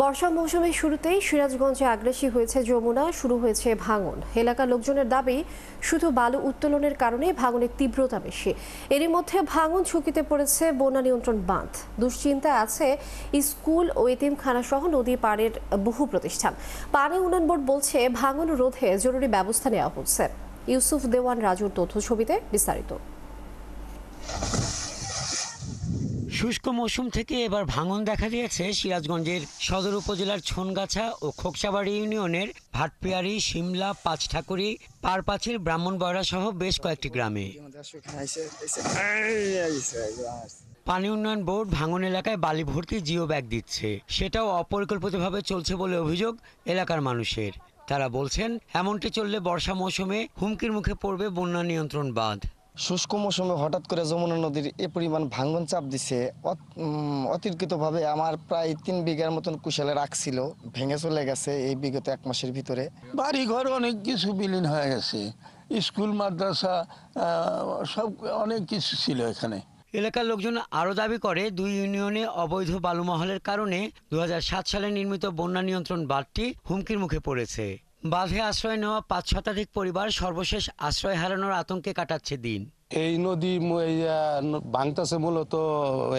বর্ষা মৌসুমের শুরুতেই সিরাজগঞ্জে আগ্রাসী হয়েছে যমুনা, শুরু হয়েছে ভাঙন। এলাকার লোকজনের দাবি, শুধু বালু উত্তোলনের কারণে ভাঙনের তীব্রতা বেশি। এরই মধ্যে ভাঙন ঝুঁকিতে পড়েছে বন্যা নিয়ন্ত্রণ বাঁধ। দুশ্চিন্তায় আছে স্কুল ও এতিমখানা সহ নদী পাড়ের বহু প্রতিষ্ঠান। পানি উন্নয়ন বোর্ড বলছে, ভাঙন রোধে জরুরি ব্যবস্থা নেওয়া হচ্ছে। ইউসুফ দেওয়ান রাজুর তথ্য ছবিতে বিস্তারিত। শুষ্ক মৌসুম থেকে এবার ভাঙন দেখা দিয়েছে সিরাজগঞ্জের সদর উপজেলার ছনগাছা ও খোকসাবাড়ি ইউনিয়নের ভাটপিয়ারি, শিমলা, পাঁচঠাকুরি, পারপাচিল, ব্রাহ্মণবাড়া সহ বেশ কয়েকটি গ্রামে। পানি উন্নয়ন বোর্ড ভাঙন এলাকায় বালি ভর্তি জিও ব্যাগ দিচ্ছে, সেটাও অপরিকল্পিতভাবে চলছে বলে অভিযোগ এলাকার মানুষের। তারা বলছেন, এমনটি চললে বর্ষা মৌসুমে হুমকির মুখে পড়বে বন্যা নিয়ন্ত্রণ বাঁধ। শুষ্ক মৌসুমে হঠাৎ করে যমুনা নদীর এ পরিমাণ ভাঙন চাপ দিছে, অতিরিক্তভাবে আমার প্রায় 3 বিঘার মতন কুশালে রাখছিল, ভেঙে চলে গেছে এই বিগত 1 মাসের ভিতরে। বাড়ি ঘর অনেক কিছু বিলীন হয়ে গেছে, স্কুল মাদ্রাসা সব অনেক কিছু ছিল এখানে। এলাকার লোকজন আরও দাবি করে, 2 ইউনিয়নে অবৈধ বালুমহলের কারণে 2007 সালে নির্মিত বন্যা নিয়ন্ত্রণ বাঁধটি হুমকির মুখে পড়েছে। বাঁধে আশ্রয় নেওয়া 5 শতাধিক পরিবার সর্বশেষ আশ্রয় হারানোর আতঙ্কে কাটাচ্ছে দিন। এই নদী ভাঙতেছে মূলত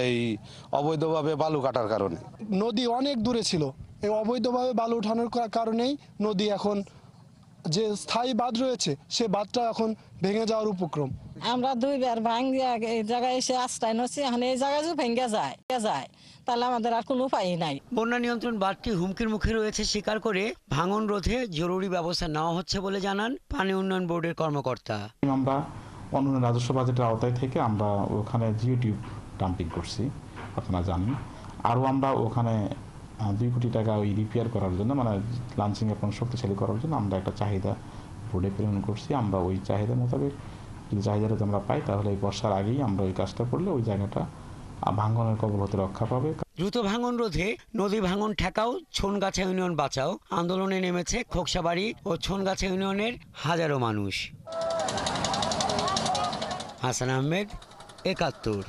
এই অবৈধভাবে বালু কাটার কারণে। নদী অনেক দূরে ছিল, এই অবৈধভাবে বালু ওঠানোর কারণেই নদী এখন যে স্থায়ী বাঁধ রয়েছে সে বাঁধটা এখন ভেঙে যাওয়ার উপক্রম। আমরা 2বার ভাঙ্গিয়া এই জায়গায় এসে আশ্রয় নিচ্ছি, এখন এই জায়গায় যদি ভেঙে যায় তাহলে আমাদের আর কোনো উপায় নাই। বন্যা নিয়ন্ত্রণ বাঁধটি হুমকির মুখে রয়েছে স্বীকার করে ভাঙন রোধে জরুরি ব্যবস্থা নেওয়া হচ্ছে বলে জানান পানি উন্নয়ন বোর্ডের কর্মকর্তা। আমরা অন্যান্য রাজস্ব বাজেটের আওতায় থেকে আমরা ওখানে জিও টিউব ডাম্পিং করছি, আপনারা জানেন। আরও আমরা ওখানে 2 কোটি টাকা ওই রিপেয়ার করার জন্য, মানে লাঞ্চিং এখন শক্তিশালী করার জন্য আমরা একটা চাহিদা বোর্ডে প্রেরণ করছি। আমরা ওই চাহিদা মোতাবেক যদি চাহিদাটা আমরা পাই, তাহলে এই বর্ষার আগেই আমরা ওই কাজটা করলে ওই জায়গাটা ভাঙনের কবল হতে রক্ষা পাবে। দ্রুত ভাঙন রোধে নদী ভাঙন ঠেকাও, ছনগাছা ইউনিয়ন বাঁচাও আন্দোলনে নেমেছে খোকসাবাড়ি ও ছনগাছা ইউনিয়নের হাজারো মানুষ। হাসান আহমেদ, 71।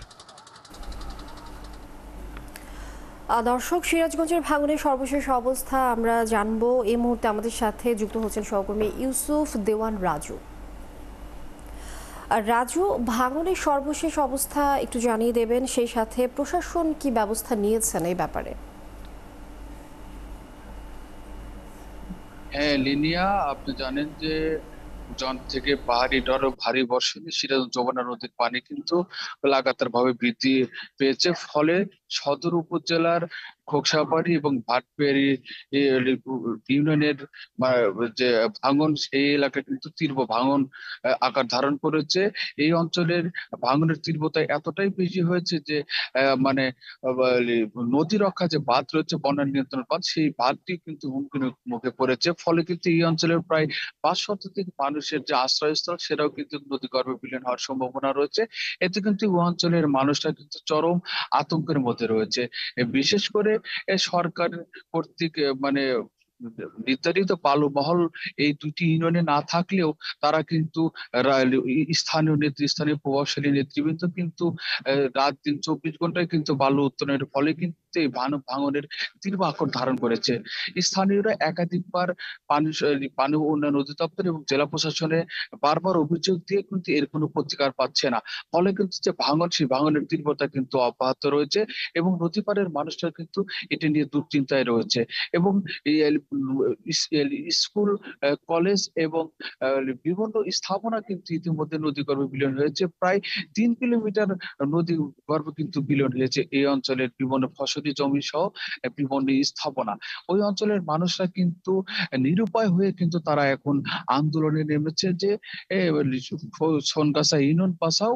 দর্শক, সিরাজগঞ্জের ভাঙনের সর্বশেষ অবস্থা আমরা জানবো। এই মুহূর্তে আমাদের সাথে যুক্ত হচ্ছেন সহকর্মী ইউসুফ দেওয়ান রাজু। রাজু, ভাঙনের সর্বশেষ অবস্থা একটু জানিয়ে দেবেন, সেই সাথে প্রশাসন কি ব্যবস্থা নিয়েছেন এই ব্যাপারে? হ্যাঁ লিনিয়া, আপনি জানেন যে জন থেকে পাহাড়ি ঢল ও ভারী বর্ষণে সিরাজগঞ্জ যমুনা নদীর পানি কিন্তু লাগাতার ভাবে বৃদ্ধি পেয়েছে। ফলে সদর উপজেলার খোকসাবাড়ি এবং ভাটপিয়ারি ইউনিয়নের যে ভাঙন, সেই এলাকা কিন্তু তীব্র ভাঙন আকার ধারণ করেছে। এই অঞ্চলের ভাঙনের তীব্রতা এতটাই বেশি হয়েছে যে মানে নদী রক্ষা যে বাঁধ রয়েছে, বন্যা নিয়ন্ত্রণ বাঁধ, সেই বাঁধটি কিন্তু হুমকির মুখে পড়েছে। ফলে কিন্তু এই অঞ্চলের প্রায় 5 শতাধিক মানুষের যে আশ্রয়স্থল, সেটাও কিন্তু নদীগর্ভে বিলীন হওয়ার সম্ভাবনা রয়েছে। এতে কিন্তু ওই অঞ্চলের মানুষরা কিন্তু চরম আতঙ্কের মধ্যে রয়েছে। বিশেষ করে সরকার কর্তৃক নির্ধারিত বালু মহল এই 2টি ইউনিয়নে না থাকলেও তারা কিন্তু স্থানীয় প্রভাবশালী নেতৃবৃন্দ কিন্তু রাত দিন 24 ঘন্টায় কিন্তু বালু উত্তোলনের ফলে কিন্তু এই ভাঙনের তীব্র আকার ধারণ করেছে। স্থানীয়রা একাধিকবার পানি উন্নয়ন অধিদপ্তর এবং জেলা প্রশাসনে বারবার অভিযোগ দিয়ে কিন্তু এর কোনো প্রতিকার পাচ্ছে না। ফলে কিন্তু যে ভাঙন, সেই ভাঙনের তীব্রতা কিন্তু অব্যাহত রয়েছে এবং নদী পাড়ের মানুষরা কিন্তু এটা নিয়ে দুশ্চিন্তায় রয়েছে। এবং স্কুল, কলেজ এবং বিভিন্ন স্থাপনা কিন্তু ইতিমধ্যে নদী গর্ভে বিলীন হয়েছে। প্রায় 3 কিলোমিটার নদী গর্ভ কিন্তু বিলীন হয়েছে এই অঞ্চলের বিভিন্ন ফসলি জমি সহ বিভিন্ন স্থাপনা। ওই অঞ্চলের মানুষরা কিন্তু নিরুপায় হয়ে কিন্তু তারা এখন আন্দোলনে নেমেছে যে সোনগাছা ইউনিয়ন বাঁচাও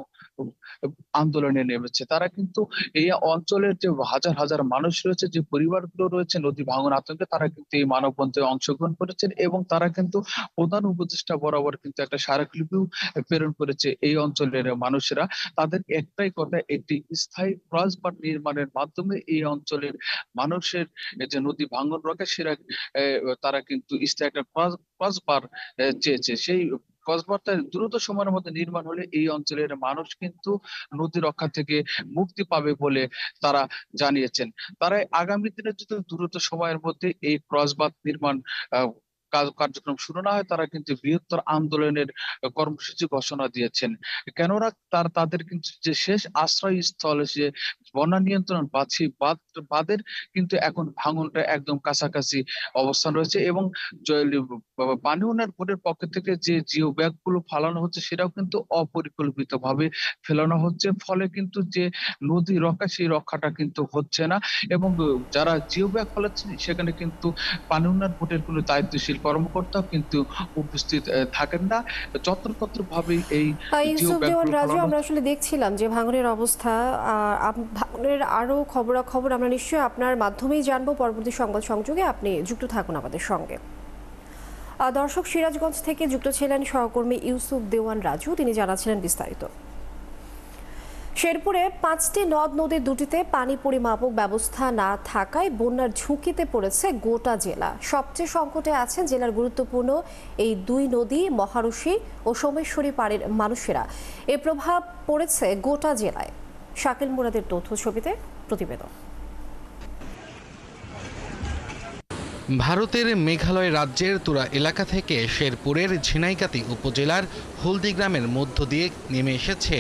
আন্দোলনে নেমেছে। তারা কিন্তু এই অঞ্চলের যে হাজার হাজার মানুষ রয়েছে, যে পরিবারগুলো রয়েছে নদী ভাঙন আতঙ্কে, তারা কিন্তু এই মানববন্ধনে অংশগ্রহণ করেছেন এবং তারা কিন্তু প্রধান উপদেষ্টা বরাবর কিন্তু একটা স্মারকলিপিও প্রেরণ করেছে। এই অঞ্চলের মানুষেরা তাদের একটাই কথা, একটি স্থায়ী ক্রসবার নির্মাণের মাধ্যমে এই অঞ্চলের মানুষের যে নদী ভাঙন রোধে তারা কিন্তু স্থায়ী একটা ক্রসবার চেয়েছে। সেই কক্সবাজার দ্রুত সময়ের মধ্যে নির্মাণ হলে এই অঞ্চলের মানুষ কিন্তু নদী রক্ষা থেকে মুক্তি পাবে বলে তারা জানিয়েছেন। তারা আগামী দিনে যদি দ্রুত সময়ের মধ্যে এই ক্রসবাঁধ নির্মাণ কার্যক্রম শুরু না হয়, তারা কিন্তু বৃহত্তর আন্দোলনের কর্মসূচি ঘোষণা দিয়েছেন। কেননা তাদের কিন্তু যে শেষ আশ্রয়স্থল, যে বন্যা নিয়ন্ত্রণ বাঁধের কিন্তু এখন ভাঙনটা একদম কাছাকাছি অবস্থান রয়েছে এবং পানি উন্নয়ন বোর্ডের পক্ষ থেকে যে জিও ব্যাগ গুলো ফালানো হচ্ছে সেটাও কিন্তু অপরিকল্পিত ভাবে ফেলানো হচ্ছে, ফলে কিন্তু যে নদী রক্ষা সেই রক্ষাটা কিন্তু হচ্ছে না এবং যারা জিও ব্যাগ ফেলাচ্ছেন সেখানে কিন্তু পানি উন্নয়ন বোর্ডের কোনো দায়িত্বশীল কর্মকর্তাও কিন্তু উপস্থিত থাকেন না। যত্রতত্র ভাবে এই জিও ব্যাগ রাজু, আমরা আসলে দেখছিলাম যে ভাঙনের অবস্থা, ভাঙনের আরো খবরাখবর আমরা নিশ্চয়ই আপনার মাধ্যমেই জানবো পরবর্তী সংবাদ সংযোগে। আপনি যুক্ত থাকুন আমাদের সঙ্গে। দর্শক, সিরাজগঞ্জ থেকে যুক্ত ছিলেন সহকর্মী ইউসুফ দেওয়ান রাজু, তিনি জানাচ্ছিলেন বিস্তারিত। শেরপুরে 5টি নদ নদীর দুটিতে পানি পরিমাপক ব্যবস্থা না থাকায় বন্যার ঝুঁকিতে পড়েছে গোটা জেলা। সবচেয়ে সংকটে আছেন জেলার গুরুত্বপূর্ণ এই দুই নদী মহারশী ও সোমেশ্বরী পাড়ের মানুষেরা। এর প্রভাব পড়েছে গোটা জেলায়। শাকিল মুরাদের তথ্য ছবিতে প্রতিবেদন। ভারতের মেঘালয় রাজ্যের তুরা এলাকা থেকে শেরপুরের ঝিনাইগাতি উপজেলার হলদি গ্রামের মধ্য দিয়ে নেমে এসেছে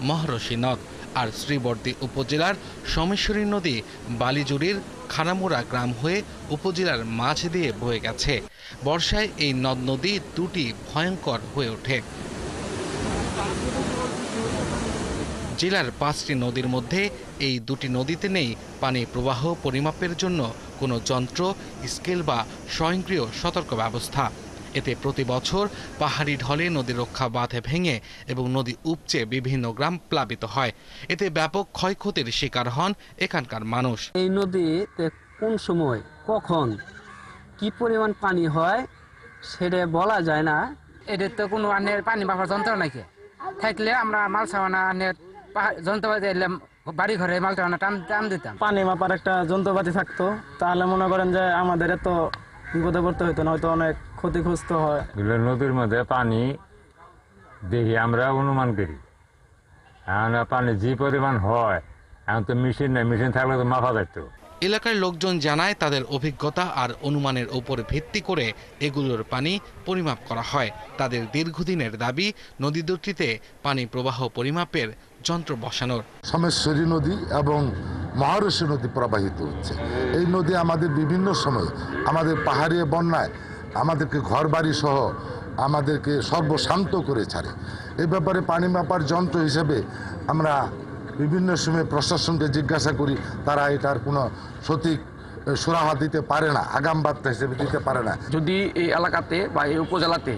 মহারশী নদ, আর শ্রীবর্দী উপজেলার সোমেশ্বরী নদী বালিজুড়ির খানামুড়া গ্রাম হয়ে উপজেলার মাঝ দিয়ে বয়ে গেছে। বর্ষায় এই নদ নদী দুটি ভয়ঙ্কর হয়ে ওঠে। জেলার 5টি নদীর মধ্যে এই দুটি নদীতে নেই পানি প্রবাহ পরিমাপের জন্য কোনো যন্ত্র, স্কেল বা স্বয়ংক্রিয় সতর্ক ব্যবস্থা। এতে প্রতি বছর পাহাড়ি ঢলে নদী রক্ষা বাঁধ ভেঙে এবং নদী উপচে বিভিন্ন গ্রাম প্লাবিত হয়। এতে ব্যাপক ক্ষয়ক্ষতির শিকার হন এখানকার মানুষ। এই নদীতে কোন সময় কখন কি পরিমাণ পানি হয় সেটা বলা যায় না। এদের তো কোনো আনের পানি মাপার যন্ত্র নাকি থাকলে আমরা মাল সামানা আনের যন্ত্রপাতি এলাম বাড়ি ঘরে মাল টানা টান দিতাম। পানি মাপার একটা যন্ত্রপাতি থাকতো তাহলে মনে করেন যে আমাদের এত বিপদে পড়তে হইতো না, হয়তো অনেক ক্ষতিগ্রস্ত হয়। নদীর মধ্যে পানি দেখি আমরা অনুমান করি, এখন পানি যে পরিমাণ হয় এখন তো মেশিন নেই, মেশিন থাকলে তো মাপা যেত। এলাকার লোকজন জানায় তাদের অভিজ্ঞতা আর অনুমানের উপর ভিত্তি করে এগুলোর পানি পরিমাপ করা হয়। তাদের দীর্ঘদিনের দাবি নদী দুটিতে পানি প্রবাহ পরিমাপের যন্ত্র বসানোর। সোমেশ্বরী নদী এবং মহারশী নদী প্রবাহিত হচ্ছে। এই নদী আমাদের বিভিন্ন সময় আমাদের পাহাড়ি বন্যায় আমাদেরকে ঘর বাড়ি সহ আমাদেরকে সর্বশান্ত করে ছাড়ে। এই ব্যাপারে পানি মাপার যন্ত্র হিসেবে আমরা বিভিন্ন সময় প্রশাসনকে জিজ্ঞাসা করি, তারা এটার কোনো সঠিক সুরাহা দিতে পারে না, আগাম বার্তা হিসেবে দিতে পারে না। যদি এই এলাকাতে বা এই উপজেলাতে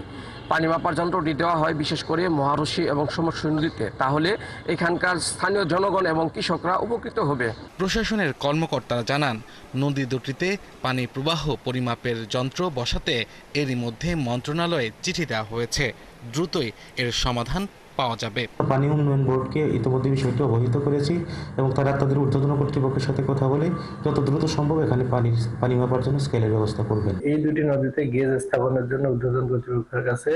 পানি মাপার যন্ত্রটি দেওয়া হয় বিশেষ করে মহারশী এবং সোমেশ্বরী নদীতে, তাহলে এখানকার স্থানীয় জনগণ এবং কৃষকরা উপকৃত হবে। প্রশাসনের কর্মকর্তারা জানান নদী দুটিতে পানি প্রবাহ পরিমাপের যন্ত্র বসাতে এরই মধ্যে মন্ত্রণালয়ে চিঠি দেওয়া হয়েছে। দ্রুতই এর সমাধান পাওয়া যাবে। পানি উন্নয়ন বোর্ডকে ইতিমধ্যে বিষয়টি অবহিত করেছি এবং তারা তাদের ঊর্ধ্বতন কর্তৃপক্ষের সাথে কথা বলে যত দ্রুত সম্ভব এখানে পানি মাপার জন্য স্কেলের ব্যবস্থা করবেন। এই দুটি নদীতে গেজ স্থাপনের জন্য ঊর্ধ্বতন কর্তৃপক্ষের কাছে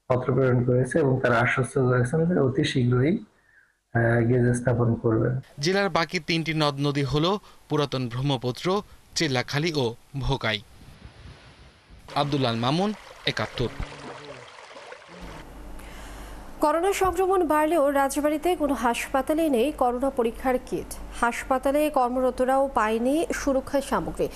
পত্র প্রেরণ করেছে এবং তারা আশ্বস্ত করেছেন যে অতি শীঘ্রই গেজ স্থাপন করবেন। জেলার বাকি 3টি নদ নদী হল পুরাতন ব্রহ্মপুত্র, চেল্লাখালী ও ভোকাই। আব্দুল্লাহ মামুন, ৭১। করোনা সংক্রমণ বাড়লেও রাজবাড়ীতে কোনো হাসপাতালে নেই করোনা পরীক্ষার কিট। হাসপাতালে কর্মরতরাও পায়নি সুরক্ষা সামগ্রী,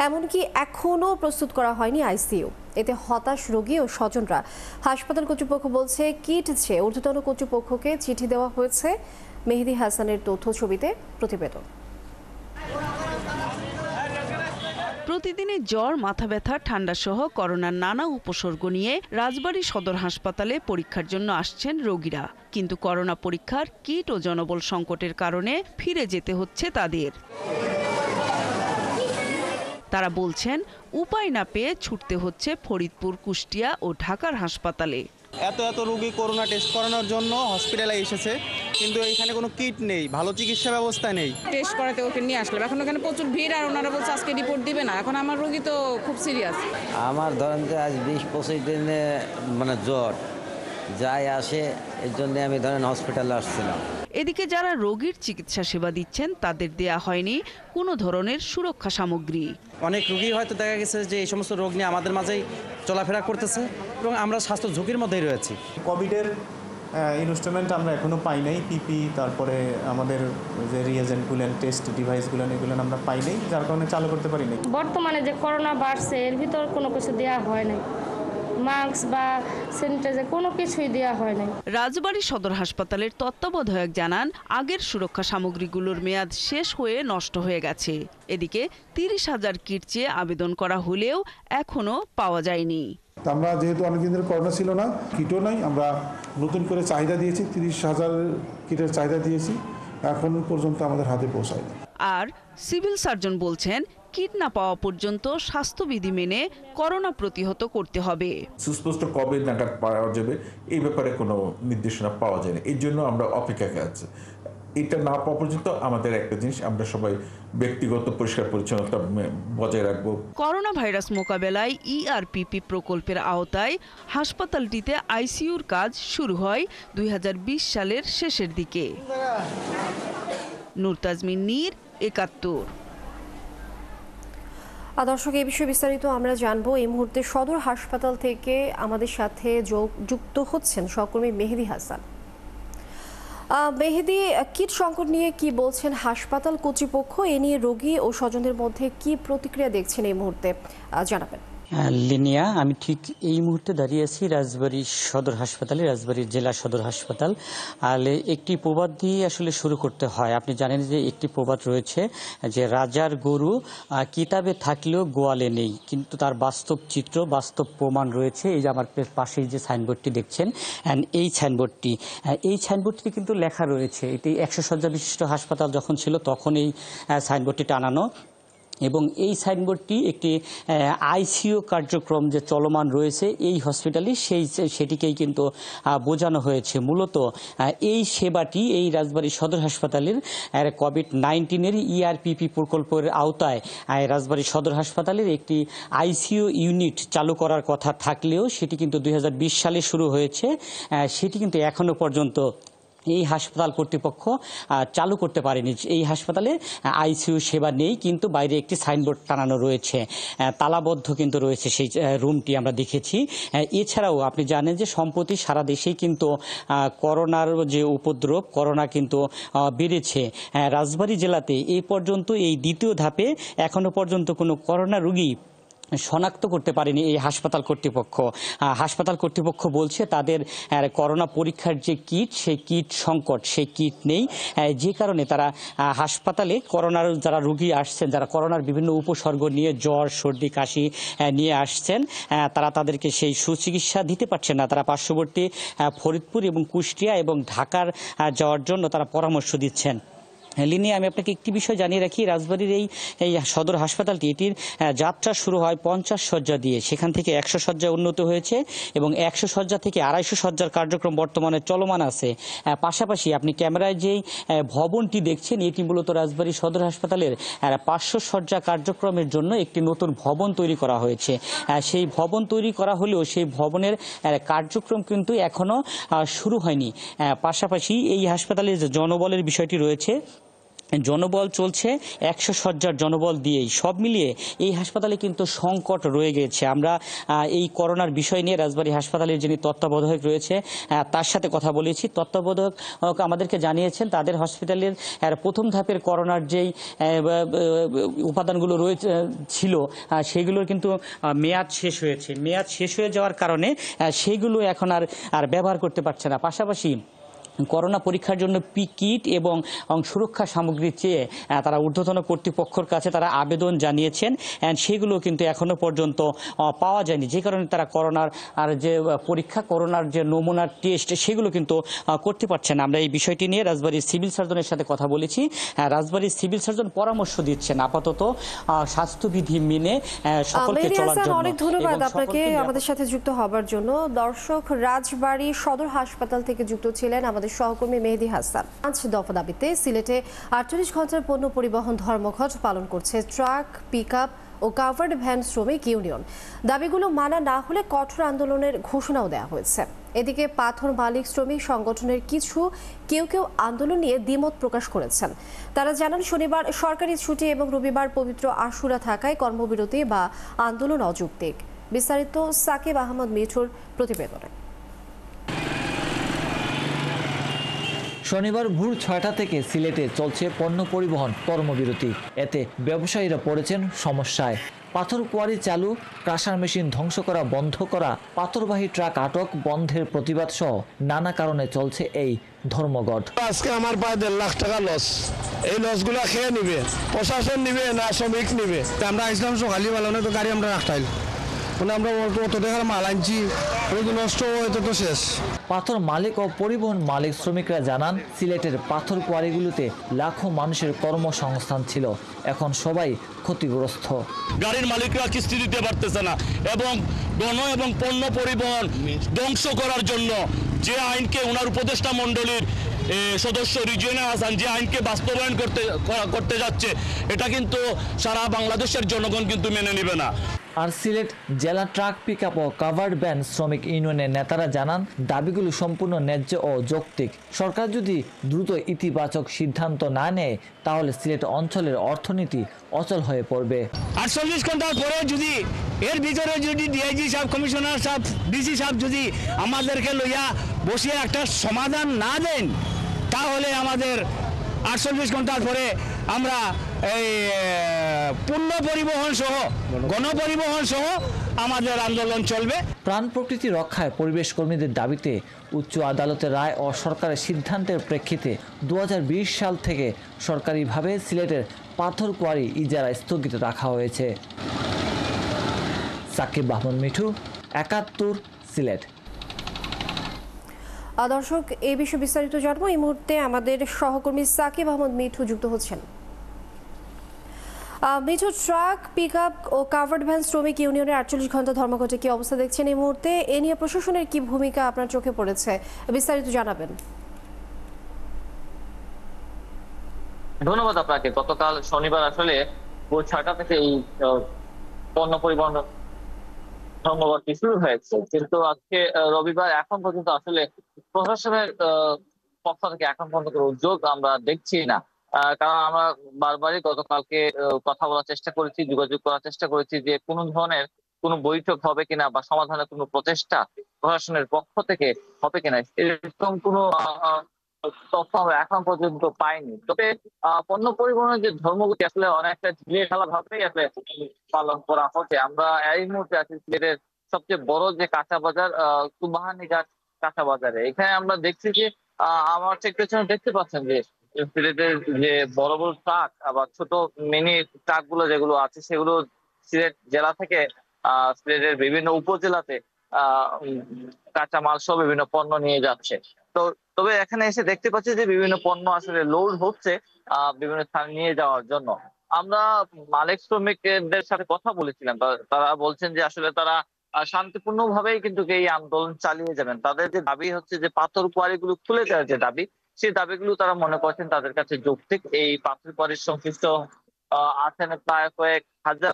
এমনকি এখনও প্রস্তুত করা হয়নি আইসিইউ। এতে হতাশ রোগী ও স্বজনরা। হাসপাতাল কর্তৃপক্ষ বলছে কিট চেয়ে ঊর্ধ্বতন কর্তৃপক্ষকে চিঠি দেওয়া হয়েছে। মেহেদি হাসানের তথ্য ছবিতে প্রতিবেদন। প্রতিদিনই জ্বর, মাথা ব্যথা, ঠান্ডা সহ করোনার নানা উপসর্গ নিয়ে রাজবাড়ী সদর হাসপাতালে পরীক্ষার জন্য আসছেন রোগীরা। কিন্তু করোনা পরীক্ষার কিট ও জনবল সংকটের কারণে ফিরে যেতে হচ্ছে তাদের। তারা বলছেন উপায় না পেয়ে ছুটতে হচ্ছে ফরিদপুর, কুষ্টিয়া ও ঢাকার হাসপাতালে। এত রোগী করোনা টেস্ট করানোর জন্য হসপিটালে এসেছে, কিন্তু এখানে কোনো কিট নেই, ভালো চিকিৎসা ব্যবস্থা নেই। টেস্ট করাতে ওকে নিয়ে আসলাম, এখন ওখানে প্রচুর ভিড় আর ওনারা বলছে আজকে রিপোর্ট দিবে না। এখন আমার রোগী তো খুব সিরিয়াস। আমার ধরেন যে আজ 20-25 দিনে মানে জ্বর, যাই আসে, এর জন্য আমি ধরেন হসপিটালে আসছিলাম। এদিকে যারা রোগীর চিকিৎসা সেবা দিচ্ছেন তাদের দেয়া হয়নি কোনো ধরনের সুরক্ষা সামগ্রী। অনেক রোগী হয়তো দেখা গেছে যে এই সমস্ত রোগ নিয়ে আমাদের মাঝেই চলাফেরা করতেছে এবং আমরা স্বাস্থ্য ঝুঁকির মধ্যেই রয়েছি। কোভিডের ইনস্ট্রুমেন্ট আমরা এখনও পাই নাই, পিপি, তারপরে আমাদের যে রিয়েজেন্টগুলো, টেস্ট ডিভাইসগুলো, এগুলো আমরা পাই নাই, যার কারণে চালু করতে পারি নাই। বর্তমানে যে করোনা বাড়ছে এর ভিতর কোনো কিছু দেওয়া হয় নাই, মাস্ক বা স্যানিটাইজার কোনো কিছুই দেওয়া হয় নাই। রাজবাড়ী সদর হাসপাতালের তত্ত্বাবধায়ক জানান আগের সুরক্ষা সামগ্রীগুলোর মেয়াদ শেষ হয়ে নষ্ট হয়ে গেছে। এদিকে 30,000 কিট চেয়ে আবেদন করা হলেও এখনো পাওয়া যায়নি। আমরা যেহেতু অনেকদিন ধরে করোনা ছিল না, কিটও নাই, আমরা নতুন করে চাহিদা দিয়েছি, 30,000 কিটের চাহিদা দিয়েছি, এখন পর্যন্ত আমাদের হাতে পৌঁছায়নি। আর সিভিল সার্জন বলছেন কিট না পাওয়া পর্যন্ত স্বাস্থ্যবিধি মেনে করোনা প্রতিহত করতে হবে। সুস্পষ্ট কবে নাগাদ পাওয়া যাবে এই ব্যাপারে কোনো নির্দেশনা পাওয়া যায়নি, এই জন্য আমরা অপেক্ষায় আছি। এটা না পাওয়া পর্যন্ত আমাদের একটা জিনিস, আমরা সবাই ব্যক্তিগত পরিষ্কার পরিচ্ছন্নতা বজায় রাখবো। করোনা ভাইরাস মোকাবেলায় ইআরপিপি প্রকল্পের আওতায় হাসপাতালটিতে আইসিইউর কাজ শুরু হয় 2020 সালের শেষের দিকে। নূর তাজমিন নীর, 71। দর্শক, এই বিষয়ে বিস্তারিত আমরা জানবো। এই মুহূর্তে সদর হাসপাতাল থেকে আমাদের সাথে যুক্ত হচ্ছেন সহকর্মী মেহেদি হাসান। মেহেদি, কিট সংকট নিয়ে কি বলছেন হাসপাতাল কর্তৃপক্ষ? এ নিয়ে রোগী ও স্বজনদের মধ্যে কি প্রতিক্রিয়া দেখছেন এই মুহূর্তে জানাবেন। লিনিয়া, আমি ঠিক এই মুহূর্তে দাঁড়িয়ে আছি রাজবাড়ী সদর হাসপাতালে, রাজবাড়ীর জেলা সদর হাসপাতাল। আর একটি প্রবাদ দিয়ে আসলে শুরু করতে হয়। আপনি জানেন যে একটি প্রবাদ রয়েছে যে রাজার গরু কিতাবে থাকলেও গোয়ালে নেই, কিন্তু তার বাস্তব চিত্র, বাস্তব প্রমাণ রয়েছে। এই যে আমার পাশেই যে সাইনবোর্ডটি দেখছেন, এই সাইনবোর্ডটি কিন্তু লেখা রয়েছে, এটি 100 শয্যা বিশিষ্ট হাসপাতাল যখন ছিল তখন এই সাইনবোর্ডটি টানানো, এবং এই সাইনবোর্ডটি একটি আইসিইউ কার্যক্রম যে চলমান রয়েছে এই হসপিটালে সেটিকেই কিন্তু বোঝানো হয়েছে। মূলত এই সেবাটি এই রাজবাড়ী সদর হাসপাতালের কোভিড-19 ইআরপিপি প্রকল্পের আওতায় রাজবাড়ী সদর হাসপাতালের একটি আইসিইউ ইউনিট চালু করার কথা থাকলেও সেটি কিন্তু 2020 সালে শুরু হয়েছে, সেটি কিন্তু এখনো পর্যন্ত এই হাসপাতাল কর্তৃপক্ষ চালু করতে পারেনি। এই হাসপাতালে আইসিইউ সেবা নেই, কিন্তু বাইরে একটি সাইনবোর্ড টানানো রয়েছে, তালাবদ্ধ কিন্তু রয়েছে সেই রুমটি আমরা দেখেছি। এছাড়াও আপনি জানেন যে সম্প্রতি সারা দেশেই কিন্তু করোনার যে উপদ্রব, করোনা কিন্তু বেড়েছে। রাজবাড়ী জেলাতে এই পর্যন্ত এই দ্বিতীয় ধাপে এখনো পর্যন্ত কোনো করোনা রোগী শনাক্ত করতে পারেনি এই হাসপাতাল কর্তৃপক্ষ। হাসপাতাল কর্তৃপক্ষ বলছে তাদের করোনা পরীক্ষার যে কিট, সেই কিট সংকট, সেই কিট নেই, যে কারণে তারা হাসপাতালে করোনার যারা রোগী আসছেন, যারা করোনার বিভিন্ন উপসর্গ নিয়ে জ্বর, সর্দি, কাশি নিয়ে আসছেন, তারা তাদেরকে সেই সুচিকিৎসা দিতে পারছে না। তারা পার্শ্ববর্তী ফরিদপুর এবং কুষ্টিয়া এবং ঢাকার যাওয়ার জন্য তারা পরামর্শ দিচ্ছেন। লিনি, আমি আপনাকে একটি বিষয় জানিয়ে রাখি, রাজবাড়ির এই সদর হাসপাতালটি এটির যাত্রা শুরু হয় 50 শয্যা দিয়ে, সেখান থেকে 100 শয্যা উন্নত হয়েছে এবং 100 শয্যা থেকে 250 শয্যার কার্যক্রম বর্তমানে চলমান আছে। পাশাপাশি আপনি ক্যামেরায় যেই ভবনটি দেখছেন, এটি মূলত রাজবাড়ী সদর হাসপাতালের 500 শয্যা কার্যক্রমের জন্য একটি নতুন ভবন তৈরি করা হয়েছে। সেই ভবন তৈরি করা হলেও সেই ভবনের কার্যক্রম কিন্তু এখনো শুরু হয়নি। পাশাপাশি এই হাসপাতালে যে জনবলের বিষয়টি রয়েছে, জনবল চলছে 100 শয্যার জনবল দিয়েই। সব মিলিয়ে এই হাসপাতালে কিন্তু সংকট রয়ে গেছে। আমরা এই করোনার বিষয় নিয়ে রাজবাড়ী হাসপাতালের যিনি তত্ত্বাবধায়ক রয়েছে তার সাথে কথা বলেছি। তত্ত্বাবধায়ক আমাদেরকে জানিয়েছেন তাদের হসপিটালের প্রথম ধাপের করোনার যেই উপাদানগুলো রয়েছে ছিল সেগুলোর কিন্তু মেয়াদ শেষ হয়েছে। মেয়াদ শেষ হয়ে যাওয়ার কারণে সেগুলো এখন আর ব্যবহার করতে পারছে না। পাশাপাশি করোনা পরীক্ষার জন্য কিট এবং সুরক্ষা সামগ্রী চেয়ে তারা ঊর্ধ্বতন কর্তৃপক্ষের কাছে তারা আবেদন জানিয়েছেন, সেগুলো কিন্তু এখনো পর্যন্ত পাওয়া যায়নি, যে কারণে তারা করোনার যে পরীক্ষা, করোনার যে নমুনার টেস্ট সেগুলো কিন্তু করতে পারছে না। আমরা এই বিষয়টি নিয়ে রাজবাড়ীর সিভিল সার্জনের সাথে কথা বলেছি। রাজবাড়ীর সিভিল সার্জন পরামর্শ দিচ্ছেন আপাতত স্বাস্থ্যবিধি মেনে সকলকে চলার জন্য। অনেক ধন্যবাদ আপনাকে আমাদের সাথে যুক্ত হবার জন্য। দর্শক, রাজবাড়ী সদর হাসপাতাল থেকে যুক্ত ছিলেন আমাদের সহকর্মী মেহেদি হাসান। 5 দফা দাবিতে সিলেটে 48 ঘন্টার পণ্য পরিবহন ধর্মঘট পালন করছে ট্রাক, পিকআপ ও কাভার্ড ভ্যান শ্রমিক ইউনিয়ন। দাবিগুলো মানা না হলে কঠোর আন্দোলনের ঘোষণাও দেওয়া হয়েছে। এদিকে পাথর মালিক শ্রমিক সংগঠনের কেউ কেউ আন্দোলন নিয়ে দ্বিমত প্রকাশ করেছেন। তারা জানান শনিবার সরকারি ছুটি এবং রবিবার পবিত্র আশুরা থাকায় কর্মবিরতি বা আন্দোলন অযৌক্তিক। বিস্তারিত সাকিব আহমদ মিঠুর প্রতিবেদনে। শনিবার ভোর ৬টা থেকে সিলেটে চলছে পণ্য পরিবহন কর্মবিরতি। এতে ব্যবসায়ীরা পড়েছেন সমস্যায়। পাথর কোয়ারি চালু, ক্রাশার মেশিন ধ্বংস করা বন্ধ করা, পাথরবাহী ট্রাক আটক, বন্ধের প্রতিবাদ সহ নানা কারণে চলছে এই ধর্মঘট। আজকে আমার প্রায় ১.৫ লাখ টাকা লস। এই লসগুলো খেয়ে নিবে, প্রশাসন নিবে না শ্রমিক নিবে? আমরা আসলাম সকালে বেলা তো গাড়ি আমরা রাখতাইল, মানে আমরা অত টাকার মাল আনছি, নষ্ট হয়তো তো শেষ। পাথর মালিক ও পরিবহন মালিক শ্রমিকরা জানান সিলেটের পাথর কোয়ারিগুলোতে লাখো মানুষের কর্মসংস্থান ছিল, এখন সবাই ক্ষতিগ্রস্ত। গাড়ির মালিকরা কিস্তি দিতে পারতেছে না এবং গণ এবং পণ্য পরিবহন ধ্বংস করার জন্য যে আইনকে ওনার উপদেষ্টা মণ্ডলীর সদস্য রিজওয়ানা হাসান যে আইনকে বাস্তবায়ন করতে যাচ্ছে, এটা কিন্তু সারা বাংলাদেশের জনগণ কিন্তু মেনে নেবে না। আর সিলেট জেলা ট্রাক পিকআপ ও কাভার্ড ভ্যান শ্রমিক ইউনিয়নের নেতারা জানান দাবিগুলো সম্পূর্ণ ন্যায্য ও যৌক্তিক। সরকার যদি দ্রুত ইতিবাচক সিদ্ধান্ত না নেয় তাহলে সিলেট অঞ্চলের অর্থনীতি অচল হয়ে পড়বে। 48 ঘন্টার পরে যদি এর ভিতরে যদি ডিআইজি সাহেব, কমিশনার সাহেব, ডিসি সাহেব যদি আমাদেরকে লইয়া বসিয়ে একটা সমাধান না দেন, তাহলে আমাদের 48 ঘন্টার পরে আমরা এই পণ্য পরিবহন সহ গণপরিবহন সহ আমাদের আন্দোলন চলবে। প্রাণ প্রকৃতি রক্ষায় পরিবেশ কর্মীদের দাবিতে উচ্চ আদালতের রায় ও সরকারের সিদ্ধান্তের প্রেক্ষিতে 2020 সাল থেকে সরকারিভাবে সিলেটের পাথর কোয়ারি ইজারা স্থগিত রাখা হয়েছে। সাকিব আহমদ মিঠু, ৭১, সিলেট। দর্শক, এই বিষয়ে বিস্তারিত জানবো। এই মুহূর্তে আমাদের সহকর্মী সাকিব আহমদ মিঠু যুক্ত হচ্ছেন। মিঠু, ট্রাক পিকআপ ও কাভার্ড ভ্যান শ্রমিক ইউনিয়নের 48 ঘন্টা ধর্মঘটে কি অবস্থা দেখছেন এই মুহূর্তে? এ নিয়ে প্রশাসনের কি ভূমিকা আপনার চোখে পড়েছে, বিস্তারিত জানাবেন। ধন্যবাদ আপনাকে। গতকাল শনিবার আসলে ভোর ৬টা থেকে এই পণ্য পরিবহন ধর্মঘটটি শুরু হয়েছে, কিন্তু আজকে রবিবার এখন পর্যন্ত আসলে প্রশাসনের পক্ষ থেকে এখন পর্যন্ত কোনো উদ্যোগ আমরা দেখছি না। কারণ আমরা বারবারই গতকালকে কথা বলার চেষ্টা করেছি, যোগাযোগ করার চেষ্টা করেছি যে কোনো ধরনের কোনো বৈঠক হবে কিনা বা সমাধানের কোনো প্রচেষ্টা প্রশাসনের পক্ষ থেকে হবে কিনা, এরকম কোনো তথ্য আমরা এখন পর্যন্ত পাইনি। তবে পণ্য পরিবহনের যে ধর্মঘট আসলে অনেকটা ঢিলে ঢালা ভাবেই আসলে পালন করা হচ্ছে। আমরা এই মুহূর্তে আছি সিলেটের সবচেয়ে বড় যে কাঁচা বাজার, কুবাহানিঘাট কাঁচা বাজারে। এখানে আমরা দেখছি যে আমার ঠিক পেছনে দেখতে পাচ্ছেন যে সিলেটের যে বড় বড় ট্রাক আবার ছোট মিনি ট্রাক গুলো যেগুলো আছে সেগুলো সিলেট জেলা থেকে সিলেটের বিভিন্ন উপজেলাতে কাঁচা মাল সহ বিভিন্ন পণ্য নিয়ে যাচ্ছে। তবে এখানে এসে দেখতে পাচ্ছি যে বিভিন্ন পণ্য আসলে লোড হচ্ছে বিভিন্ন স্থানে নিয়ে যাওয়ার জন্য। আমরা মালিক শ্রমিকদের সাথে কথা বলেছিলাম, তারা বলছেন যে আসলে তারা শান্তিপূর্ণ ভাবেই কিন্তু এই আন্দোলন চালিয়ে যাবেন। তাদের যে দাবি হচ্ছে যে পাথর কোয়ারিগুলো খুলে দেওয়ার যে দাবি, সেই দাবিগুলো তারা মনে করছেন তাদের কাছে যৌক্তিক। এই পাথর কোয়ারির সংশ্লিষ্ট আছেন প্রায় কয়েক হাজার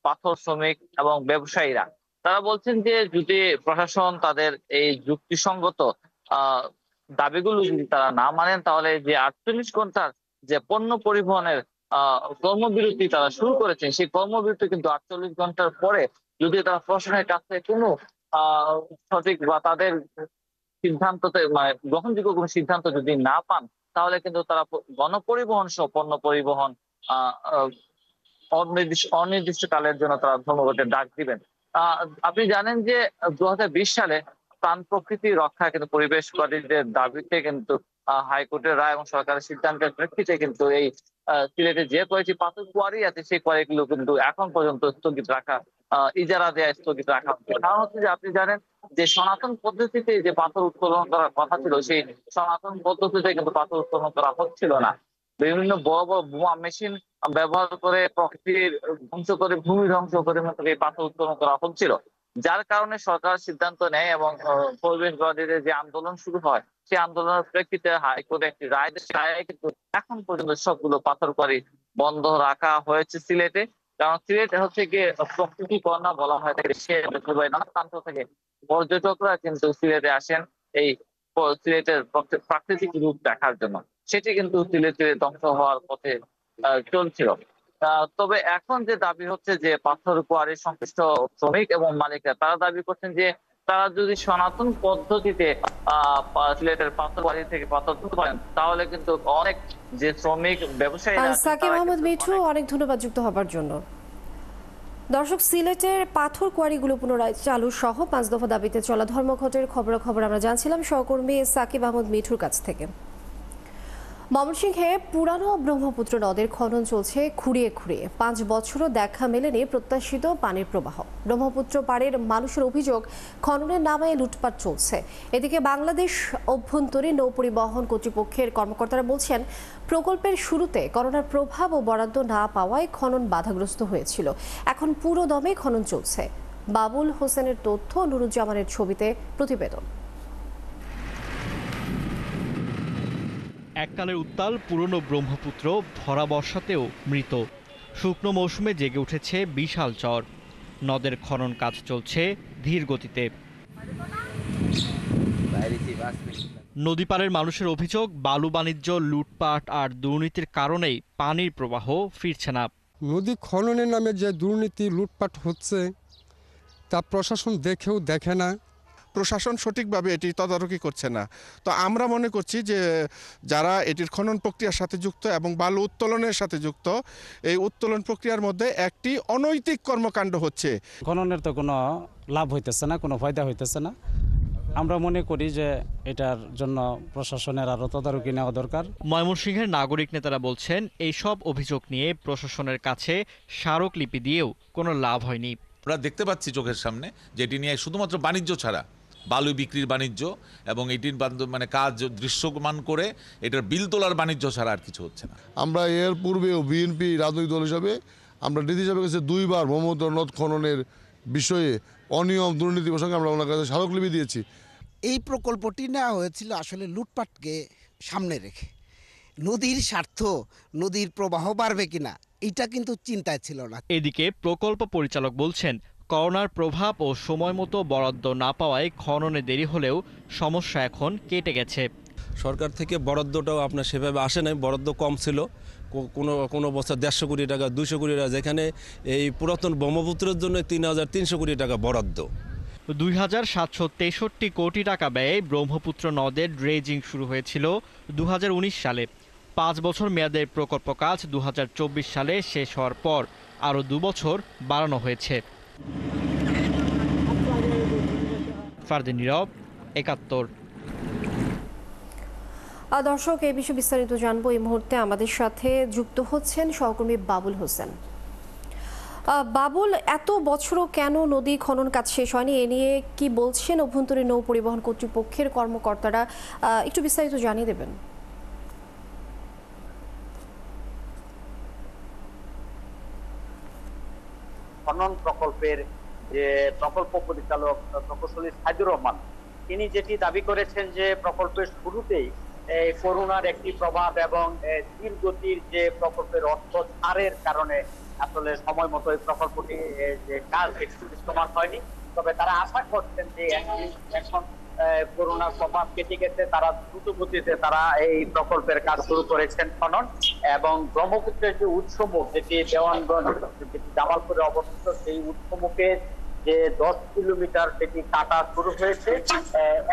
পাথর শ্রমিক এবং ব্যবসায়ীরা। তারা বলছেন যে যদি প্রশাসন তাদের এই যুক্তিসঙ্গত দাবিগুলো যদি তারা না মানেন, তাহলে যে 48 ঘন্টার যে পণ্য পরিবহনের কর্মবিরতি তারা শুরু করেছেন, সেই কর্মবিরতি কিন্তু 48 ঘন্টার পরে যদি তারা প্রশাসনের কাছে কোনো সঠিক বা তাদের সিদ্ধান্ততে মানে গ্রহণযোগ্য কোনো সিদ্ধান্ত যদি না পান, তাহলে কিন্তু তারা গণপরিবহন সহ পণ্য পরিবহন অনির্দিষ্টকালের জন্য তারা ধর্মঘটের ডাক দিবেন। আপনি জানেন যে 2020 সালে প্রাণ প্রকৃতি রক্ষা কিন্তু পরিবেশ কর্মীদের দাবিতে কিন্তু হাইকোর্টের রায় এবং সরকারের সিদ্ধান্তের প্রেক্ষিতে কিন্তু এই সিলেটে যে কয়েকটি পাথর কোয়ারি আছে সেই কোয়ারিগুলো কিন্তু এখন পর্যন্ত স্থগিত রাখা, ইজারা দেয়া স্থগিত রাখা হচ্ছে। কারণ হচ্ছে যে আপনি জানেন যে সনাতন পদ্ধতিতে যে পাথর উত্তোলন করার কথা ছিল, সেই সনাতন পদ্ধতিতে কিন্তু পাথর উত্তোলন করা হচ্ছিল না। বিভিন্ন বড় বড় বোমা মেশিন ব্যবহার করে প্রকৃতির ধ্বংস করে, ভূমি ধ্বংস করে এই পাথর উত্তোলন করা হচ্ছিল, যার কারণে সরকার সিদ্ধান্ত নেয় এবং পরিবেশবাদীদের যে আন্দোলন শুরু হয়, সেই আন্দোলনের প্রেক্ষিতে হাইকোর্টে একটি রায় কিন্তু এখন পর্যন্ত সবগুলো পাথর কোয়ারি বন্ধ রাখা হয়েছে সিলেটে। কারণ সিলেট হচ্ছে গিয়ে প্রকৃতি কন্যা বলা হয় থাকে, সে নানা প্রান্ত থেকে পর্যটকরা কিন্তু সিলেটে আসেন এই সিলেটের প্রাকৃতিক রূপ দেখার জন্য। সেটি কিন্তু সিলেটে ধ্বংস হওয়ার পথে চলছিল। তবে এখন যে দাবি হচ্ছে যে পাথর কোয়ারির সংশ্লিষ্ট শ্রমিক এবং মালিকরা তারা দাবি করছেন যে তারা যদি সনাতন পদ্ধতিতে সিলেটের পাথর কোয়ারি থেকে পাথর তুলতে পারেন তাহলে কিন্তু অনেক যে শ্রমিক ব্যবসায়ীরা সাকিব আহমেদ মিঠু, অনেক ধন্যবাদ যুক্ত হবার জন্য। দর্শক, সিলেটের পাথর কোয়ারিগুলো পুনরায় চালু সহ 5 দফা দাবিতে চলা ধর্মঘটের খবরাখবর আমরা জানছিলাম সহকর্মী সাকিব আহমেদ মিঠুর কাছ থেকে। ময়মনসিংহে পুরানো ব্রহ্মপুত্র নদের খনন চলছে খুঁড়িয়ে খুঁড়িয়ে। 5 বছরও দেখা মেলেনি প্রত্যাশিত পানির প্রবাহ। ব্রহ্মপুত্র পাড়ের মানুষের অভিযোগ, খননের নামে লুটপাট চলছে। এদিকে বাংলাদেশ অভ্যন্তরীণ নৌ পরিবহন কর্তৃপক্ষের কর্মকর্তারা বলছেন, প্রকল্পের শুরুতে করোনার প্রভাব ও বরাদ্দ না পাওয়ায় খনন বাধাগ্রস্ত হয়েছিল। এখন পুরো দমে খনন চলছে। বাবুল হোসেনের তথ্য, নুরুজ্জামানের ছবিতে প্রতিবেদন। এককালের উত্তাল পুরনো ব্রহ্মপুত্র ভরা বর্ষাতেও মৃত। শুকনো মৌসুমে জেগে উঠেছে বিশাল চর। নদের খনন কাজ চলছে ধীর গতিতে। নদী পাড়ের মানুষের অভিযোগ, বালু বাণিজ্য, লুটপাট আর দুর্নীতির কারণেই পানির প্রবাহ ফিরছে না। নদী খননের নামে যে দুর্নীতি লুটপাট হচ্ছে তা প্রশাসন দেখেও দেখে না। প্রশাসন সঠিকভাবে এটি তদারকি করছে না। তো আমরা মনে করছি যে যারা এটির খনন প্রক্রিয়ার সাথে যুক্ত এবং বালু উত্তোলনের সাথে যুক্ত, এই উত্তোলন প্রক্রিয়ার মধ্যে একটি অনৈতিক কর্মকাণ্ড হচ্ছে। খননের তো কোনো লাভ হইতেছে না, কোনো ফায়দা হইতেছে না। আমরা মনে করি যে এটার জন্য প্রশাসনের আরও তদারকি নেওয়া দরকার। ময়মনসিংহের নাগরিক নেতারা বলছেন, এইসব অভিযোগ নিয়ে প্রশাসনের কাছে স্মারকলিপি দিয়েও কোনো লাভ হয়নি। আমরা দেখতে পাচ্ছি চোখের সামনে যে এটি নিয়ে শুধুমাত্র বাণিজ্য ছাড়া, বালু বিক্রির বাণিজ্য এবং এটির মানে কাজ দৃশ্যমান করে এটার বিল তোলার বাণিজ্য ছাড়া আর কিছু হচ্ছে না। আমরা এর পূর্বেও বিএনপি রাজনৈতিক দল হিসাবে আমরা ডিসি সাহেবের কাছে 2 বার ব্রহ্মপুত্র নদ খননের বিষয়ে অনিয়ম দুর্নীতি প্রসঙ্গে আমরা ওনার কাছে স্মারকলিপি দিয়েছি। এই প্রকল্পটি নেওয়া হয়েছিল আসলে লুটপাটকে সামনে রেখে। নদীর স্বার্থ, নদীর প্রবাহ বাড়বে কিনা এটা কিন্তু চিন্তায় ছিল না। এদিকে প্রকল্প পরিচালক বলছেন, করোনার প্রভাব ও সময় মতো বরাদ্দ না পাওয়ায় খননে দেরি হলেও সমস্যা এখন কেটে গেছে। সরকার থেকে বরাদ্দটাও আপনার সেভাবে আসে নাই, বরাদ্দ কম ছিল। কোনো বছর 150 কোটি টাকা, 200 কোটি টাকা, যেখানে এই পুরাতন ব্রহ্মপুত্রের জন্য 3300 কোটি টাকা বরাদ্দ। 2763 কোটি টাকা ব্যয়ে ব্রহ্মপুত্র নদের ড্রেজিং শুরু হয়েছিল 2019 সালে। 5 বছর মেয়াদের প্রকল্প কাজ 2024 সালে শেষ হওয়ার পর আরও 2 বছর বাড়ানো হয়েছে। ফারদিন নীরব, 71। দর্শক, এই বিষয়ে বিস্তারিত জানবো। এই মুহূর্তে আমাদের সাথে যুক্ত হচ্ছেন সহকর্মী বাবুল হোসেন। বাবুল, এত বছরও কেন নদী খনন কাজ শেষ হয়নি, এ নিয়ে কি বলছেন অভ্যন্তরীণ নৌ পরিবহন কর্তৃপক্ষের কর্মকর্তারা? একটু বিস্তারিত জানিয়ে দেবেন। খনন প্রকল্পের যে প্রকল্প পরিচালক প্রকৌশলী সাইদুর রহমান, তিনি যেটি দাবি করেছেন যে প্রকল্পের শুরুতেই করোনার একটি প্রভাব এবং ধীর গতির যে প্রকল্পের অর্থ ছাড়ের কারণে আসলে সময় মতো এই প্রকল্পটি যে কাজ দৃশ্যমান হয়নি। তবে তারা আশা করছেন যে এখন করোনার প্রভাব কেটে গেছে, তারা দ্রুত গতিতে তারা এই প্রকল্পের কাজ শুরু করেছেন খনন। এবং ব্রহ্মপুত্রের যে উৎসমুখ, যেটি দেওয়ানগঞ্জ, যেটি জামালপুরে অবস্থিত, সেই উৎসমুখের যে 10 কিলোমিটার সেটি কাটা শুরু হয়েছে।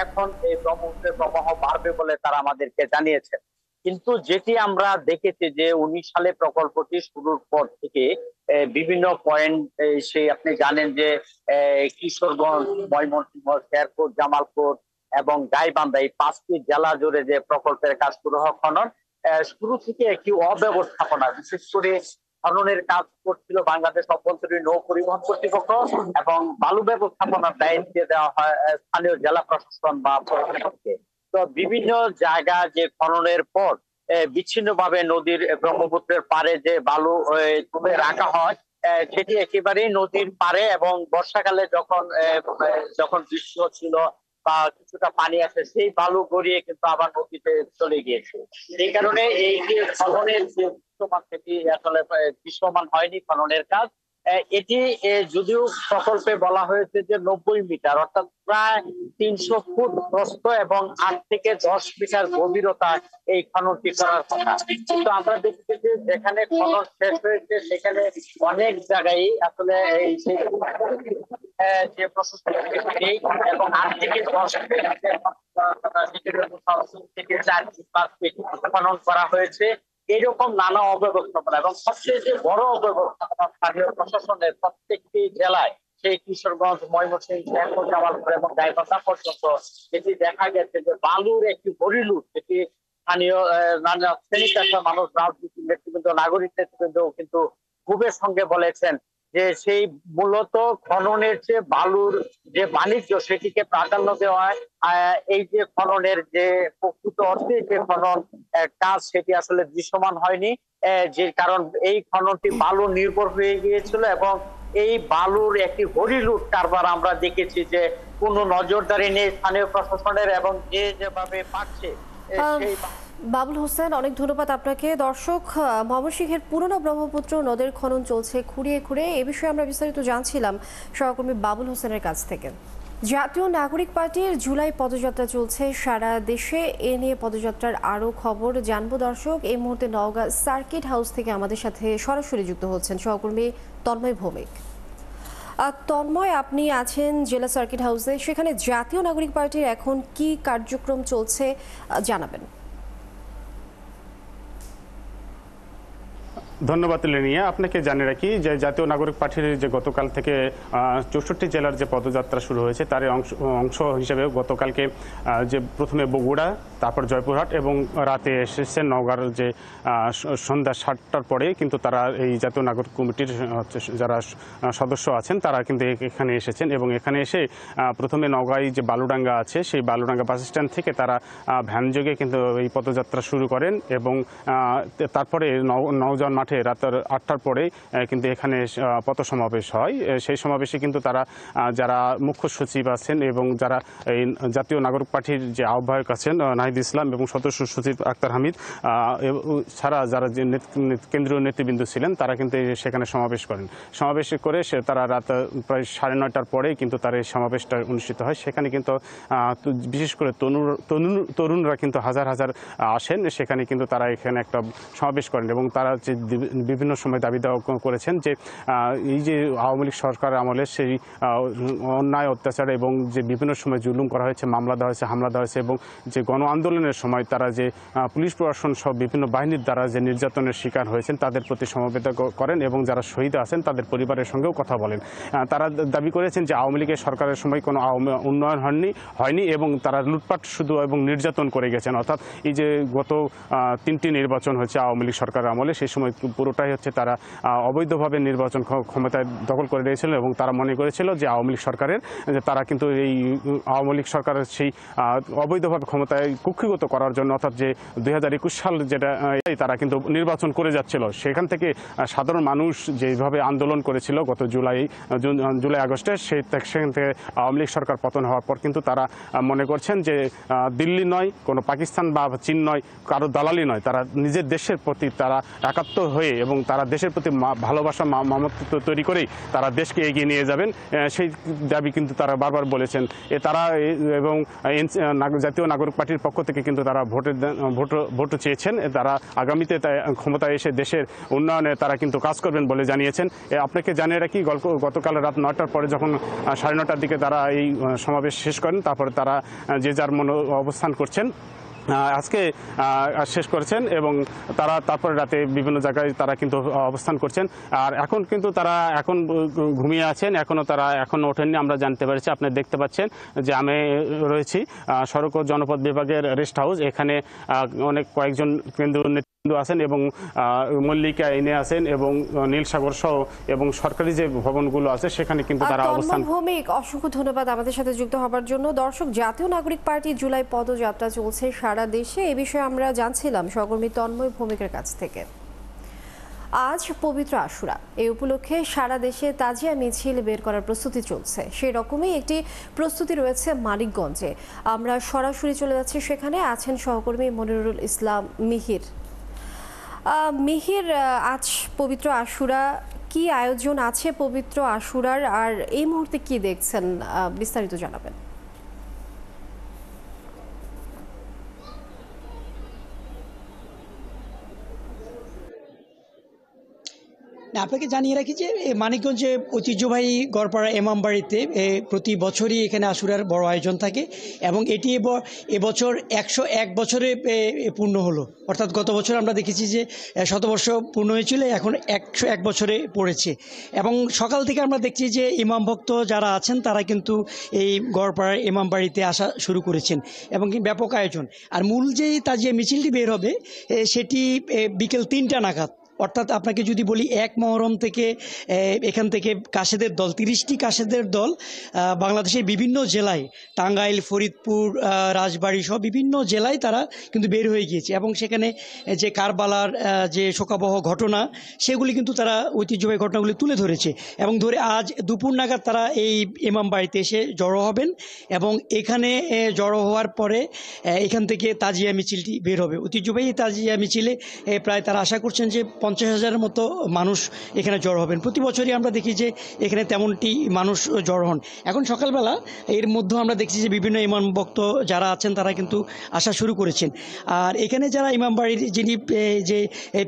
এখন এই ব্রহ্মপুত্রের প্রবাহ বাড়বে বলে তারা আমাদেরকে জানিয়েছেন। কিন্তু যেটি আমরা দেখেছি যে 19 সালে প্রকল্পটি শুরুর পর থেকে বিভিন্ন পয়েন্ট, সেই আপনি জানেন যে কিশোরগঞ্জ, ময়মনসিংহ, শেরপুর, জামালপুর এবং গাইবান্ধা, এই 5টি জেলা জুড়ে যে প্রকল্পের কাজ শুরু হয় খনন, শুরু থেকে একটি অব্যবস্থাপনা, বিশেষ করে খননের কাজ করছিল বাংলাদেশ অভ্যন্তরীণ নৌ পরিবহন কর্তৃপক্ষ এবং বালু ব্যবস্থাপনার দায়িত্ব দেওয়া হয় স্থানীয় জেলা প্রশাসন বা প্রশাসনকে। তো বিভিন্ন জায়গা যে খননের পর বিচ্ছিন্নভাবে নদীর ব্রহ্মপুত্রের পাড়ে যে বালু তুলে রাখা হয়, সেটি একেবারেই নদীর পাড়ে, এবং বর্ষাকালে যখন বৃষ্টি ছিল বা কিছুটা পানি আসে, সেই বালু গড়িয়ে কিন্তু আবার নদীতে চলে গিয়েছে। এই কারণে এই যে খননের যে দৃশ্যমান, সেটি আসলে দৃশ্যমান হয়নি খননের কাজ। এটি যদিও প্রকল্পে বলা হয়েছে যে 90 মিটার অর্থাৎ প্রায় 300 ফুট প্রস্থ এবং 8 থেকে 10 মিটার গভীরতা এই খননটি করার কথা। কিন্তু আমরা দেখছি যে যেখানে খনন শেষ হয়েছে সেখানে অনেক জায়গায় আসলে এই যে প্রশস্ত এবং 8 থেকে 10 থেকে 4-5 ফিট খনন করা হয়েছে। এরকম নানা অব্যবস্থাপনা এবং সবচেয়ে যে বড় অব্যবস্থাপনা স্থানীয় প্রশাসনের প্রত্যেকটি জেলায় সেই কিশোরগঞ্জ, ময়মনসিংহ, জামালপুর এবং গাইবান্ধা পর্যন্ত যেটি দেখা গেছে যে বালুর একটি হরিলুট, যেটি স্থানীয় নানা শ্রেণী পেশার মানুষ, রাজনীতি নেতৃবৃন্দ, নাগরিক নেতৃবৃন্দ কিন্তু ক্ষোভের সঙ্গে বলেছেন যে সেই মূলত খননের যে বালুর যে বাণিজ্য সেটিকে প্রাধান্য দেওয়া হয়। এই যে খননের যে প্রকৃত অর্থে যে খনন কাজ সেটি আসলে দৃশ্যমান হয়নি, যে কারণ এই খননটি বালু নির্ভর হয়ে গিয়েছিল এবং এই বালুর একটি হরিলুট কারবার আমরা দেখেছি যে কোনো নজরদারি নেই স্থানীয় প্রশাসনের এবং যে যেভাবে পাচ্ছে সেই। বাবুল হোসেন, অনেক ধন্যবাদ আপনাকে। দর্শক, ময়মনসিংহের পুরনো ব্রহ্মপুত্র নদের খনন চলছে খুঁড়িয়ে খুঁড়িয়ে। এ বিষয়ে আমরা বিস্তারিত জানছিলাম সহকর্মী বাবুল হোসেনের কাছ থেকে। জাতীয় নাগরিক পার্টির জুলাই পদযাত্রা চলছে সারা দেশে। এ নিয়ে পদযাত্রার আরও খবর জানবো দর্শক। এই মুহূর্তে নওগাঁ সার্কিট হাউস থেকে আমাদের সাথে সরাসরি যুক্ত হচ্ছেন সহকর্মী তন্ময় ভৌমিক। তন্ময়, আপনি আছেন জেলা সার্কিট হাউসে, সেখানে জাতীয় নাগরিক পার্টির এখন কি কার্যক্রম চলছে জানাবেন। ধন্যবাদ লেনিয়া। আপনাকে জানিয়ে রাখি যে জাতীয় নাগরিক পার্টির যে গতকাল থেকে 64 জেলার যে পদযাত্রা শুরু হয়েছে তার অংশ হিসেবে গতকালকে যে প্রথমে বগুড়া, তারপর জয়পুরহাট এবং রাতে এসেছেন নওগাঁর যে সন্ধ্যা 7টার পরে কিন্তু তারা এই জাতীয় নাগরিক কমিটির যারা সদস্য আছেন তারা কিন্তু এখানে এসেছেন এবং এখানে এসে প্রথমে নওগাঁয় যে বালুডাঙ্গা আছে সেই বালুডাঙ্গা বাস স্ট্যান্ড থেকে তারা ভ্যানযোগে কিন্তু এই পদযাত্রা শুরু করেন এবং তারপরে নওজোয়ান মাঠে রাত 8টার পরে কিন্তু এখানে পথ সমাবেশ হয়। সেই সমাবেশে কিন্তু তারা যারা মুখ্য সচিব আছেন এবং যারা এই জাতীয় নাগরিক পার্টির যে আহ্বায়ক আছেন নাহিদ ইসলাম এবং সদস্য সচিব আক্তার হামিদ ছাড়া যারা যে কেন্দ্রীয় নেতৃবৃন্দ ছিলেন তারা কিন্তু সেখানে সমাবেশ করেন। সমাবেশ করে তারা রাত প্রায় 9:30টার পরে কিন্তু তার এই সমাবেশটা অনুষ্ঠিত হয়। সেখানে কিন্তু বিশেষ করে তরুণরা কিন্তু হাজার হাজার আসেন। সেখানে কিন্তু তারা এখানে একটা সমাবেশ করেন এবং তারা যে বিভিন্ন সময় দাবি দেওয়া করেছেন যে এই যে আওয়ামী লীগ সরকার আমলে সেই অন্যায় অত্যাচার এবং যে বিভিন্ন সময় জুলুম করা হয়েছে, মামলা দেওয়া হয়েছে, হামলা দেওয়া হয়েছে এবং যে গণ আন্দোলনের সময় তারা যে পুলিশ প্রশাসন সব বিভিন্ন বাহিনীর দ্বারা যে নির্যাতনের শিকার হয়েছেন তাদের প্রতি সমবেদনা করেন এবং যারা শহীদ আছেন তাদের পরিবারের সঙ্গেও কথা বলেন। তারা দাবি করেছেন যে আওয়ামী লীগের সরকারের সময় কোনো উন্নয়ন হয়নি এবং তারা লুটপাট শুধু এবং নির্যাতন করে গেছেন। অর্থাৎ এই যে গত 3টি নির্বাচন হচ্ছে আওয়ামী লীগ সরকারের আমলে, সেই সময় পুরোটাই হচ্ছে তারা অবৈধভাবে নির্বাচন ক্ষমতায় দখল করে দিয়েছিল এবং তারা মনে করেছিল যে আওয়ামী লীগ সরকারের তারা কিন্তু এই আওয়ামী লীগ সরকারের সেই অবৈধভাবে ক্ষমতায় কুক্ষিগত করার জন্য অর্থাৎ যে 2021 সাল যেটা তারা কিন্তু নির্বাচন করে যাচ্ছিল। সেখান থেকে সাধারণ মানুষ যেভাবে আন্দোলন করেছিল গত জুলাই আগস্টে সেখান থেকে আওয়ামী লীগ সরকার পতন হওয়ার পর কিন্তু তারা মনে করছেন যে দিল্লি নয়, কোনো পাকিস্তান বা চীন নয়, কারো দালালি নয়, তারা নিজের দেশের প্রতি তারা একাত্ম হয়ে এবং তারা দেশের প্রতি ভালোবাসা মমত্ব তৈরি করেই তারা দেশকে এগিয়ে নিয়ে যাবেন সেই দাবি কিন্তু তারা বারবার বলেছেন। তারা এবং জাতীয় নাগরিক পার্টির পক্ষ থেকে কিন্তু তারা ভোট চেয়েছেন। তারা আগামীতে ক্ষমতায় এসে দেশের উন্নয়নে তারা কিন্তু কাজ করবেন বলে জানিয়েছেন। আপনাকে জানিয়ে রাখি গতকাল রাত 9টার পরে যখন 9:30টার দিকে তারা এই সমাবেশ শেষ করেন তারপরে তারা যে যার মনে অবস্থান করছেন আজকে শেষ করেছেন এবং তারা তারপরে রাতে বিভিন্ন জায়গায় তারা কিন্তু অবস্থান করছেন। আর এখন কিন্তু তারা এখন ঘুমিয়ে আছেন, তারা এখনও ওঠেননি আমরা জানতে পেরেছি। আপনি দেখতে পাচ্ছেন যে আমি রয়েছি সড়ক ও জনপথ বিভাগের রেস্ট হাউস। এখানে কয়েকজন কেন্দ্রীয় নেতৃবৃন্দ আছেন এবং মল্লিকা এনে আছেন এবং নীলসাগর সহ এবং সরকারি যে ভবনগুলো আছে সেখানে কিন্তু তারা অবস্থান। ভৌমিক, অসংখ্য ধন্যবাদ আমাদের সাথে যুক্ত হবার জন্য। দর্শক, জাতীয় নাগরিক পার্টি জুলাই পদযাত্রা চলছে সারা দেশে। এ বিষয়ে আমরা জানছিলাম সহকর্মী তন্ময় ভৌমিকের কাছ থেকে। আজ পবিত্র আশুরা, এই উপলক্ষে সারা দেশে তাজিয়া মিছিল বের করার প্রস্তুতি চলছে। সেই রকমই একটি প্রস্তুতি রয়েছে মানিকগঞ্জে। আমরা সরাসরি চলে যাচ্ছি সেখানে। আছেন সহকর্মী মনিরুল ইসলাম মিহির। মিহির, আজ পবিত্র আশুরা, কি আয়োজন আছে পবিত্র আশুরার, আর এই মুহূর্তে কি দেখছেন বিস্তারিত জানাবেন। আপনাকে জানিয়ে রাখি যে মানিকগঞ্জে ঐতিহ্যবাহী গড়পাড়া ইমামবাড়িতে প্রতি বছরই এখানে আশুরার বড় আয়োজন থাকে এবং এটি এবছর 101 বছরে পূর্ণ হলো। অর্থাৎ গত বছর আমরা দেখেছি যে শতবর্ষ পূর্ণ হয়েছিল, এখন 101 বছরে পড়েছে এবং সকাল থেকে আমরা দেখছি যে ইমাম ভক্ত যারা আছেন তারা কিন্তু এই গড়পাড়ার ইমামবাড়িতে আসা শুরু করেছেন এবং ব্যাপক আয়োজন। আর মূল যেই তাজিয়া মিছিলটি বের হবে সেটি বিকেল 3টা নাগাদ। অর্থাৎ আপনাকে যদি বলি 1 মহরম থেকে এখান থেকে কাশেদের দল 30টি কাশেদের দল বাংলাদেশের বিভিন্ন জেলায়, টাঙ্গাইল, ফরিদপুর, রাজবাড়ী সহ বিভিন্ন জেলায় তারা কিন্তু বের হয়ে গিয়েছে এবং সেখানে যে কারবালার যে শোকাবহ ঘটনা সেগুলি কিন্তু তারা ঐতিহ্যবাহী ঘটনাগুলি তুলে ধরেছে এবং ধরে আজ দুপুর নাগাদ তারা এই ইমামবাড়িতে এসে জড়ো হবেন এবং এখানে জড়ো হওয়ার পরে এখান থেকে তাজিয়া মিছিলটি বের হবে। ঐতিহ্যবাহী তাজিয়া মিছিলে প্রায় তারা আশা করছেন যে 50,000-এর মতো মানুষ এখানে জড়ো হবেন। প্রতি বছরই আমরা দেখি যে এখানে তেমনটি মানুষ জড়ো হন। এখন সকালবেলা এর মধ্যে আমরা দেখছি যে বিভিন্ন ইমাম ভক্ত যারা আছেন তারা কিন্তু আসা শুরু করেছেন। আর এখানে যারা ইমামবাড়ির যিনি যে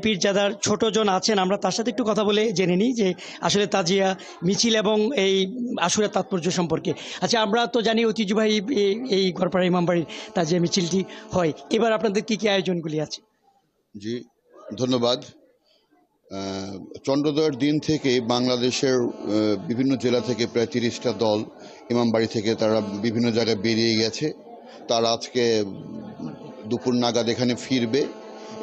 পীরজাদার ছোটজন আছেন, আমরা তার সাথে একটু কথা বলে জেনে নিই যে আসলে তাজিয়া মিছিল এবং এই আশুরার তাৎপর্য সম্পর্কে। আচ্ছা, আমরা তো জানি ঐতিহ্যবাহী এই গড়পাড়া ইমামবাড়ির তাজিয়া মিছিলটি হয়, এবার আপনাদের কী কী আয়োজনগুলি আছে? জি ধন্যবাদ। চন্দ্রোদয়ের দিন থেকে বাংলাদেশের বিভিন্ন জেলা থেকে প্রায় 30টা দল ইমামবাড়ি থেকে তারা বিভিন্ন জায়গায় বেরিয়ে গেছে। তারা আজকে দুপুর নাগাদ এখানে ফিরবে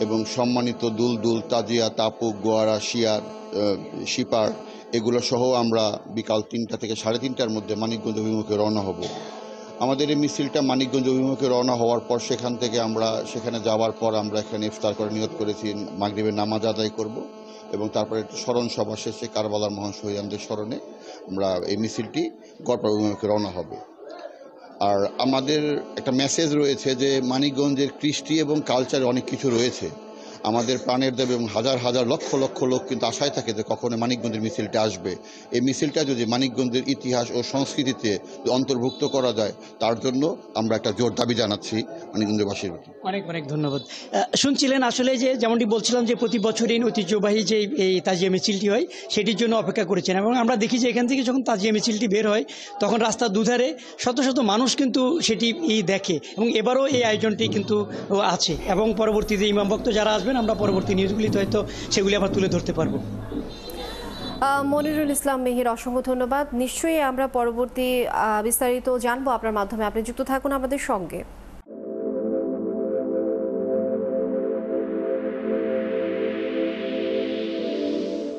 এবং সম্মানিত দুলদুল, তাজিয়া, তাপুক, গোয়ারা, শিয়ার, শিপার এগুলো সহ আমরা বিকাল 3টা থেকে 3:30টার মধ্যে মানিকগঞ্জ অভিমুখে রওনা হব। আমাদের এই মিছিলটা মানিকগঞ্জ অভিমুখে রওনা হওয়ার পর সেখান থেকে আমরা সেখানে যাওয়ার পর আমরা এখানে ইফতার করে নিয়ত করেছি মাগরিবের নামাজ আদায় করব এবং তারপরে একটু স্মরণ সভা শেষে কারবালার মহান শহীদদের স্মরণে আমরা এই মিছিলটি গড়পাড়া অভিমুখে রওনা হবে। আর আমাদের একটা মেসেজ রয়েছে যে মানিকগঞ্জের কৃষ্টি এবং কালচারে অনেক কিছু রয়েছে। আমাদের প্রাণের দেব এবং হাজার হাজার লক্ষ লক্ষ লোক কিন্তু আশায় থাকে যে কখনো মানিকগঞ্জের মিছিলটা আসবে। এই মিছিলটা যদি মানিকগঞ্জের ইতিহাস ও সংস্কৃতিতে অন্তর্ভুক্ত করা যায় তার জন্য আমরা একটা জোর দাবি জানাচ্ছি মানিকগঞ্জবাসীর। অনেক অনেক ধন্যবাদ। শুনছিলেন আসলে যে যেমনটি বলছিলাম যে প্রতি বছরই ঐতিহ্যবাহী যে এই তাজিয়া মিছিলটি হয় সেটির জন্য অপেক্ষা করেছেন এবং আমরা দেখি যে এখান থেকে যখন তাজিয়া মিছিলটি বের হয় তখন রাস্তার দুধারে শত শত মানুষ কিন্তু সেটি দেখে এবং এবারও এই আয়োজনটি কিন্তু আছে এবং পরবর্তীতে ইমাম ভক্ত যারা আসবেন আমরা পরবর্তী নিউজগুলিতে হয়তো সেগুলি আবার তুলে ধরতে পারবো। মনিরুল ইসলাম মিহির, অসংখ্য ধন্যবাদ। নিশ্চয়ই আমরা পরবর্তী বিস্তারিত জানবো আপনার মাধ্যমে। আপনি যুক্ত থাকুন আমাদের সঙ্গে।